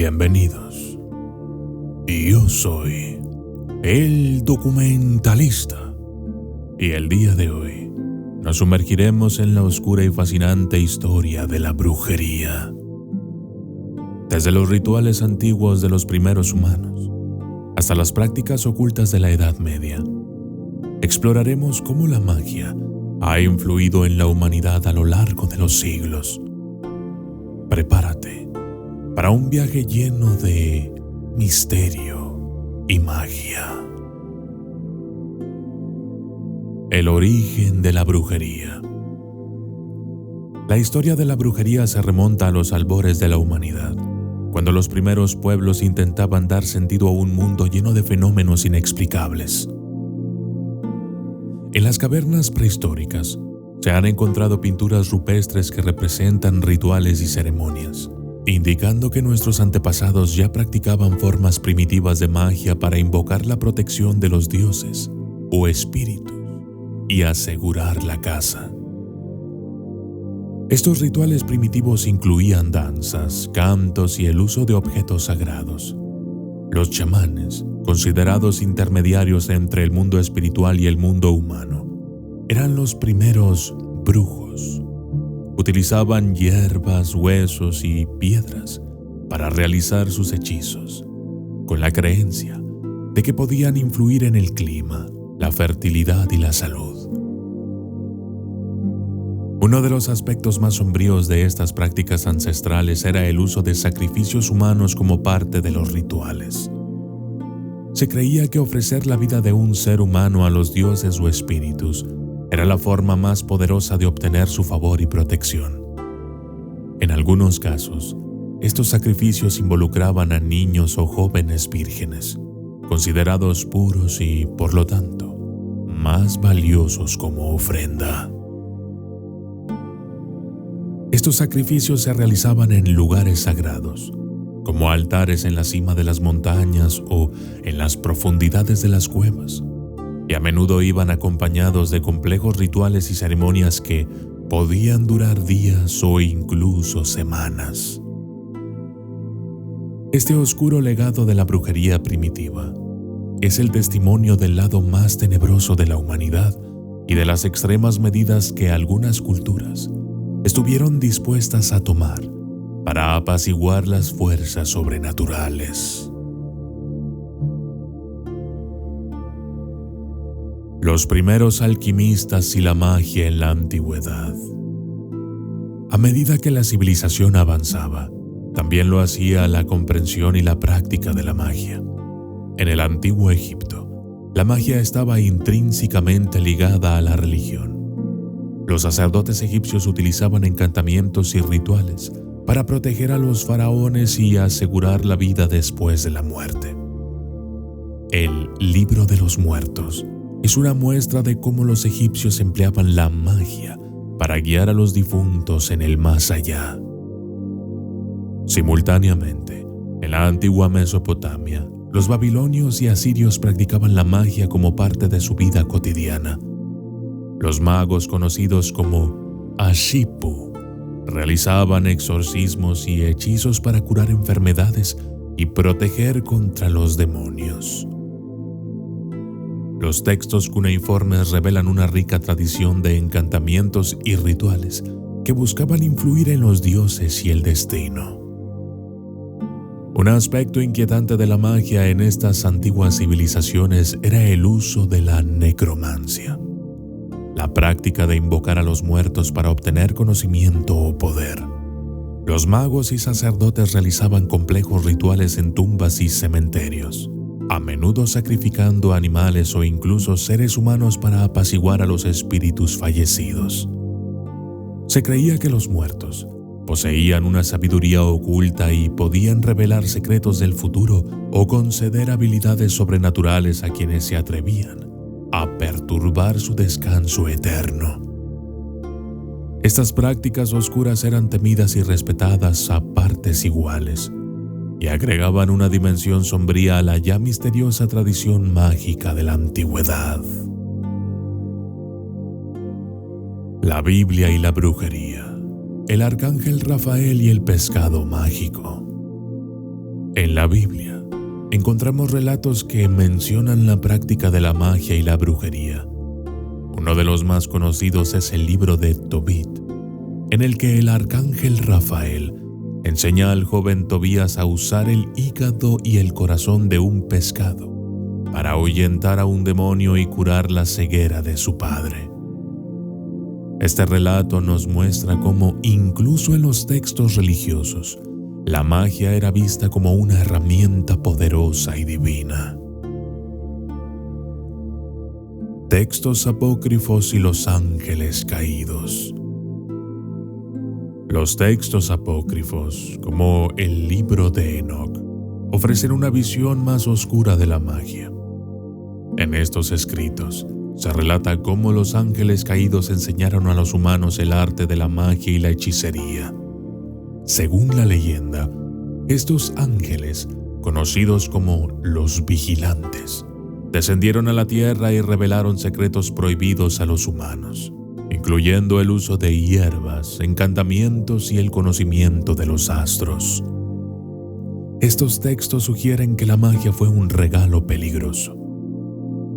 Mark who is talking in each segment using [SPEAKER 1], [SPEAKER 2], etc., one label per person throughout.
[SPEAKER 1] Bienvenidos. Yo soy el documentalista y el día de hoy nos sumergiremos en la oscura y fascinante historia de la brujería. Desde los rituales antiguos de los primeros humanos hasta las prácticas ocultas de la Edad Media, exploraremos cómo la magia ha influido en la humanidad a lo largo de los siglos. Prepárate para un viaje lleno de misterio y magia. El origen de la brujería. La historia de la brujería se remonta a los albores de la humanidad, cuando los primeros pueblos intentaban dar sentido a un mundo lleno de fenómenos inexplicables. En las cavernas prehistóricas se han encontrado pinturas rupestres que representan rituales y ceremonias, indicando que nuestros antepasados ya practicaban formas primitivas de magia para invocar la protección de los dioses o espíritus y asegurar la casa. Estos rituales primitivos incluían danzas, cantos y el uso de objetos sagrados. Los chamanes, considerados intermediarios entre el mundo espiritual y el mundo humano, eran los primeros brujos. Utilizaban hierbas, huesos y piedras para realizar sus hechizos, con la creencia de que podían influir en el clima, la fertilidad y la salud. Uno de los aspectos más sombríos de estas prácticas ancestrales era el uso de sacrificios humanos como parte de los rituales. Se creía que ofrecer la vida de un ser humano a los dioses o espíritus era la forma más poderosa de obtener su favor y protección. En algunos casos, estos sacrificios involucraban a niños o jóvenes vírgenes, considerados puros y, por lo tanto, más valiosos como ofrenda. Estos sacrificios se realizaban en lugares sagrados, como altares en la cima de las montañas o en las profundidades de las cuevas, y a menudo iban acompañados de complejos rituales y ceremonias que podían durar días o incluso semanas. Este oscuro legado de la brujería primitiva es el testimonio del lado más tenebroso de la humanidad y de las extremas medidas que algunas culturas estuvieron dispuestas a tomar para apaciguar las fuerzas sobrenaturales. Los primeros alquimistas y la magia en la antigüedad. A medida que la civilización avanzaba, también lo hacía la comprensión y la práctica de la magia. En el antiguo Egipto, la magia estaba intrínsecamente ligada a la religión. Los sacerdotes egipcios utilizaban encantamientos y rituales para proteger a los faraones y asegurar la vida después de la muerte. El Libro de los Muertos es una muestra de cómo los egipcios empleaban la magia para guiar a los difuntos en el más allá. Simultáneamente, en la antigua Mesopotamia, los babilonios y asirios practicaban la magia como parte de su vida cotidiana. Los magos, conocidos como Ashipu, realizaban exorcismos y hechizos para curar enfermedades y proteger contra los demonios. Los textos cuneiformes revelan una rica tradición de encantamientos y rituales que buscaban influir en los dioses y el destino. Un aspecto inquietante de la magia en estas antiguas civilizaciones era el uso de la necromancia, la práctica de invocar a los muertos para obtener conocimiento o poder. Los magos y sacerdotes realizaban complejos rituales en tumbas y cementerios, a menudo sacrificando animales o incluso seres humanos para apaciguar a los espíritus fallecidos. Se creía que los muertos poseían una sabiduría oculta y podían revelar secretos del futuro o conceder habilidades sobrenaturales a quienes se atrevían a perturbar su descanso eterno. Estas prácticas oscuras eran temidas y respetadas a partes iguales, y agregaban una dimensión sombría a la ya misteriosa tradición mágica de la antigüedad. La Biblia y la brujería. El arcángel Rafael y el pescado mágico. En la Biblia encontramos relatos que mencionan la práctica de la magia y la brujería. Uno de los más conocidos es el libro de Tobit, en el que el arcángel Rafael enseña al joven Tobías a usar el hígado y el corazón de un pescado para ahuyentar a un demonio y curar la ceguera de su padre. Este relato nos muestra cómo, incluso en los textos religiosos, la magia era vista como una herramienta poderosa y divina. Textos apócrifos y los ángeles caídos. Los textos apócrifos, como el libro de Enoc, ofrecen una visión más oscura de la magia. En estos escritos se relata cómo los ángeles caídos enseñaron a los humanos el arte de la magia y la hechicería. Según la leyenda, estos ángeles, conocidos como los vigilantes, descendieron a la tierra y revelaron secretos prohibidos a los humanos, incluyendo el uso de hierbas, encantamientos y el conocimiento de los astros. Estos textos sugieren que la magia fue un regalo peligroso,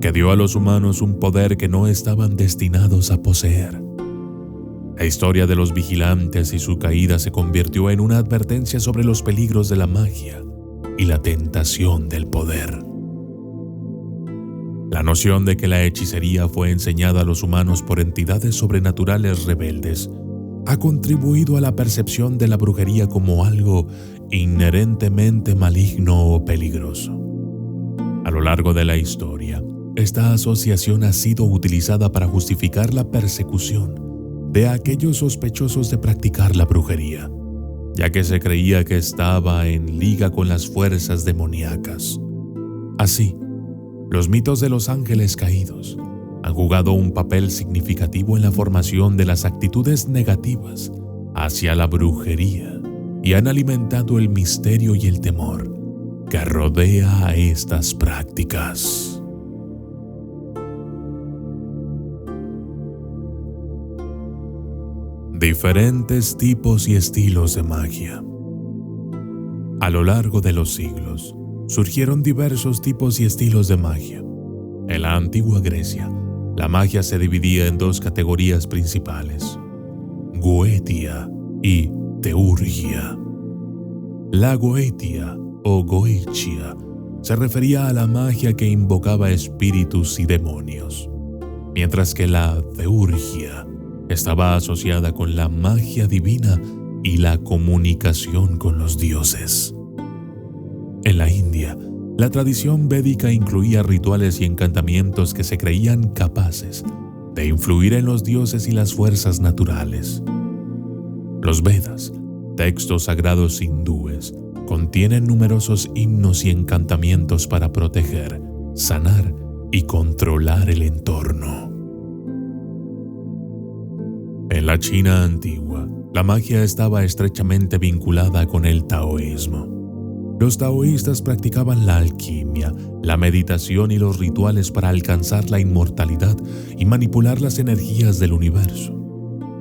[SPEAKER 1] que dio a los humanos un poder que no estaban destinados a poseer. La historia de los vigilantes y su caída se convirtió en una advertencia sobre los peligros de la magia y la tentación del poder. La noción de que la hechicería fue enseñada a los humanos por entidades sobrenaturales rebeldes ha contribuido a la percepción de la brujería como algo inherentemente maligno o peligroso. A lo largo de la historia, esta asociación ha sido utilizada para justificar la persecución de aquellos sospechosos de practicar la brujería, ya que se creía que estaba en liga con las fuerzas demoníacas. Así, los mitos de los ángeles caídos han jugado un papel significativo en la formación de las actitudes negativas hacia la brujería y han alimentado el misterio y el temor que rodea a estas prácticas. Diferentes tipos y estilos de magia. A lo largo de los siglos, surgieron diversos tipos y estilos de magia. En la antigua Grecia, la magia se dividía en dos categorías principales: goetia y teurgia. La goetia o goetia se refería a la magia que invocaba espíritus y demonios, mientras que la teurgia estaba asociada con la magia divina y la comunicación con los dioses. En la India, la tradición védica incluía rituales y encantamientos que se creían capaces de influir en los dioses y las fuerzas naturales. Los Vedas, textos sagrados hindúes, contienen numerosos himnos y encantamientos para proteger, sanar y controlar el entorno. En la China antigua, la magia estaba estrechamente vinculada con el taoísmo. Los taoístas practicaban la alquimia, la meditación y los rituales para alcanzar la inmortalidad y manipular las energías del universo.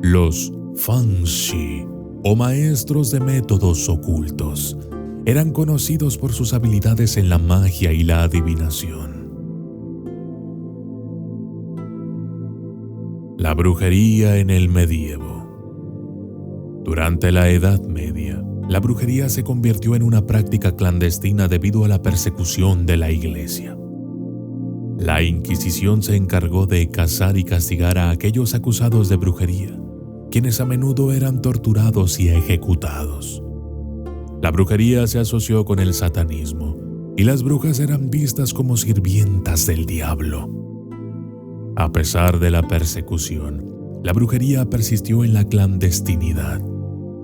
[SPEAKER 1] Los Fangxi, o maestros de métodos ocultos, eran conocidos por sus habilidades en la magia y la adivinación. La brujería en el medievo. Durante la Edad Media, la brujería se convirtió en una práctica clandestina debido a la persecución de la Iglesia. La Inquisición se encargó de cazar y castigar a aquellos acusados de brujería, quienes a menudo eran torturados y ejecutados. La brujería se asoció con el satanismo, y las brujas eran vistas como sirvientas del diablo. A pesar de la persecución, la brujería persistió en la clandestinidad.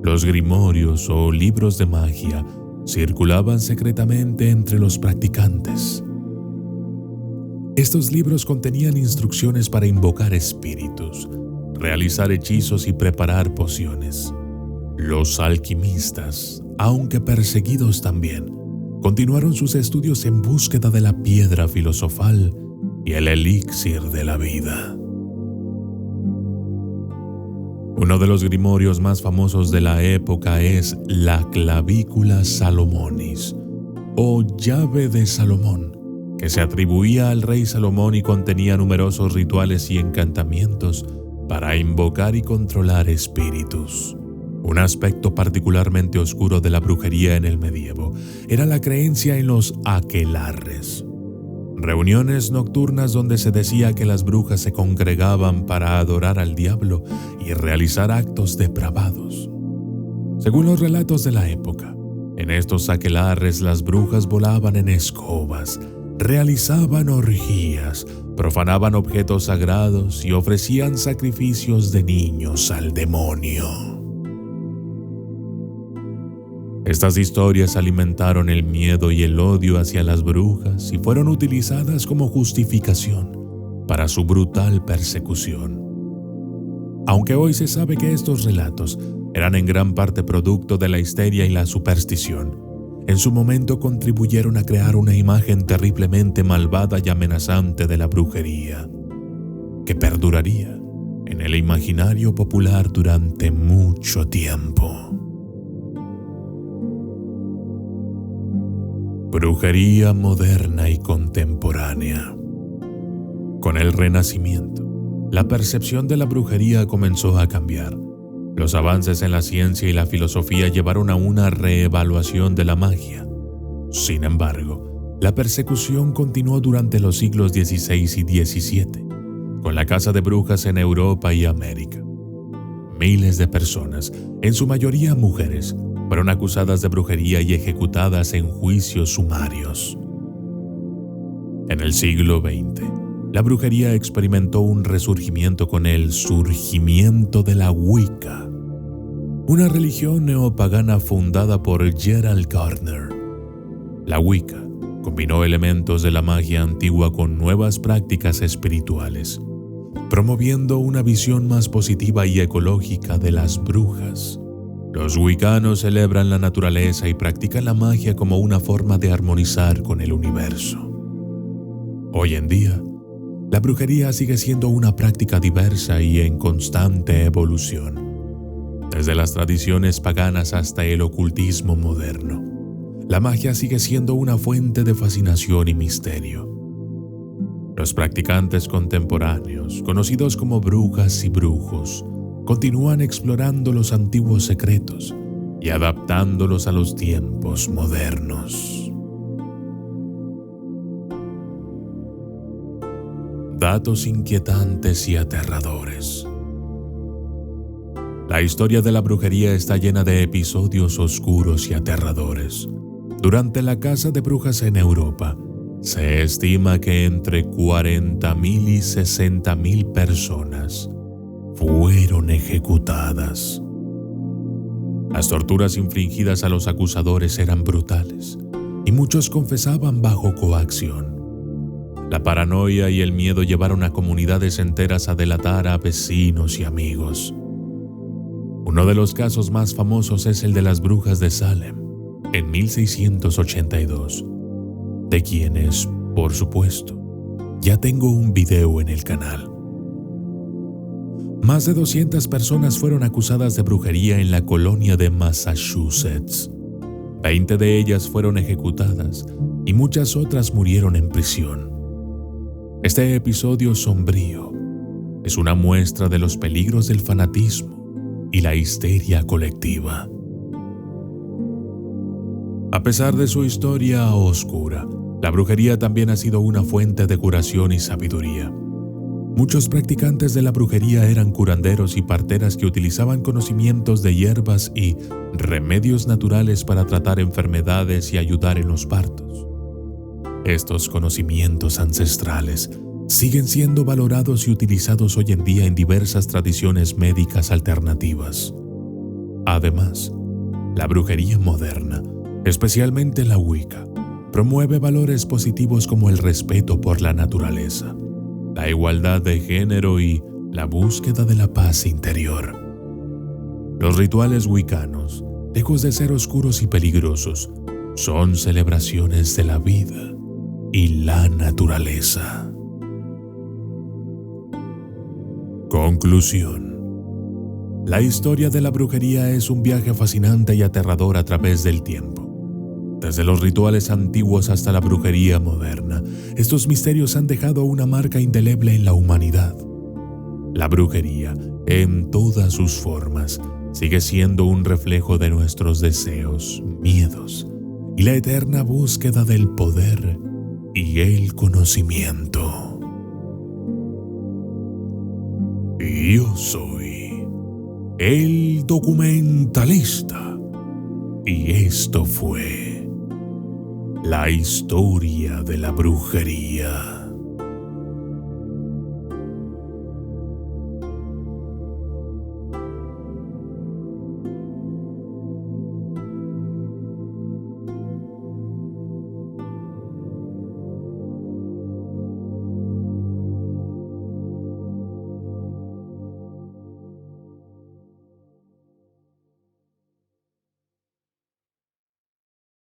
[SPEAKER 1] Los grimorios o libros de magia circulaban secretamente entre los practicantes. Estos libros contenían instrucciones para invocar espíritus, realizar hechizos y preparar pociones. Los alquimistas, aunque perseguidos también, continuaron sus estudios en búsqueda de la piedra filosofal y el elixir de la vida. Uno de los grimorios más famosos de la época es la Clavícula Salomonis, o llave de Salomón, que se atribuía al rey Salomón y contenía numerosos rituales y encantamientos para invocar y controlar espíritus. Un aspecto particularmente oscuro de la brujería en el medievo era la creencia en los aquelarres, reuniones nocturnas donde se decía que las brujas se congregaban para adorar al diablo y realizar actos depravados. Según los relatos de la época, en estos aquelarres las brujas volaban en escobas, realizaban orgías, profanaban objetos sagrados y ofrecían sacrificios de niños al demonio. Estas historias alimentaron el miedo y el odio hacia las brujas y fueron utilizadas como justificación para su brutal persecución. Aunque hoy se sabe que estos relatos eran en gran parte producto de la histeria y la superstición, en su momento contribuyeron a crear una imagen terriblemente malvada y amenazante de la brujería, que perduraría en el imaginario popular durante mucho tiempo. Brujería moderna y contemporánea. Con el Renacimiento, la percepción de la brujería comenzó a cambiar. Los avances en la ciencia y la filosofía llevaron a una reevaluación de la magia. Sin embargo, la persecución continuó durante los siglos XVI y XVII, con la caza de brujas en Europa y América. Miles de personas, en su mayoría mujeres, fueron acusadas de brujería y ejecutadas en juicios sumarios. En el siglo XX, la brujería experimentó un resurgimiento con el surgimiento de la Wicca, una religión neopagana fundada por Gerald Gardner. La Wicca combinó elementos de la magia antigua con nuevas prácticas espirituales, promoviendo una visión más positiva y ecológica de las brujas. Los wiccanos celebran la naturaleza y practican la magia como una forma de armonizar con el universo. Hoy en día, la brujería sigue siendo una práctica diversa y en constante evolución, desde las tradiciones paganas hasta el ocultismo moderno. La magia sigue siendo una fuente de fascinación y misterio. Los practicantes contemporáneos, conocidos como brujas y brujos, continúan explorando los antiguos secretos y adaptándolos a los tiempos modernos. Datos inquietantes y aterradores. La historia de la brujería está llena de episodios oscuros y aterradores. Durante la caza de brujas en Europa, se estima que entre 40.000 y 60.000 personas fueron ejecutadas. Las torturas infligidas a los acusadores eran brutales y muchos confesaban bajo coacción. La paranoia y el miedo llevaron a comunidades enteras a delatar a vecinos y amigos. Uno de los casos más famosos es el de las brujas de Salem, en 1682, de quienes, por supuesto, ya tengo un video en el canal. Más de 200 personas fueron acusadas de brujería en la colonia de Massachusetts. 20 de ellas fueron ejecutadas y muchas otras murieron en prisión. Este episodio sombrío es una muestra de los peligros del fanatismo y la histeria colectiva. A pesar de su historia oscura, la brujería también ha sido una fuente de curación y sabiduría. Muchos practicantes de la brujería eran curanderos y parteras que utilizaban conocimientos de hierbas y remedios naturales para tratar enfermedades y ayudar en los partos. Estos conocimientos ancestrales siguen siendo valorados y utilizados hoy en día en diversas tradiciones médicas alternativas. Además, la brujería moderna, especialmente la Wicca, promueve valores positivos como el respeto por la naturaleza, la igualdad de género y la búsqueda de la paz interior. Los rituales wiccanos, lejos de ser oscuros y peligrosos, son celebraciones de la vida y la naturaleza. Conclusión. La historia de la brujería es un viaje fascinante y aterrador a través del tiempo. Desde los rituales antiguos hasta la brujería moderna, estos misterios han dejado una marca indeleble en la humanidad. La brujería, en todas sus formas, sigue siendo un reflejo de nuestros deseos, miedos y la eterna búsqueda del poder y el conocimiento. Yo soy el documentalista y esto fue la historia de la brujería.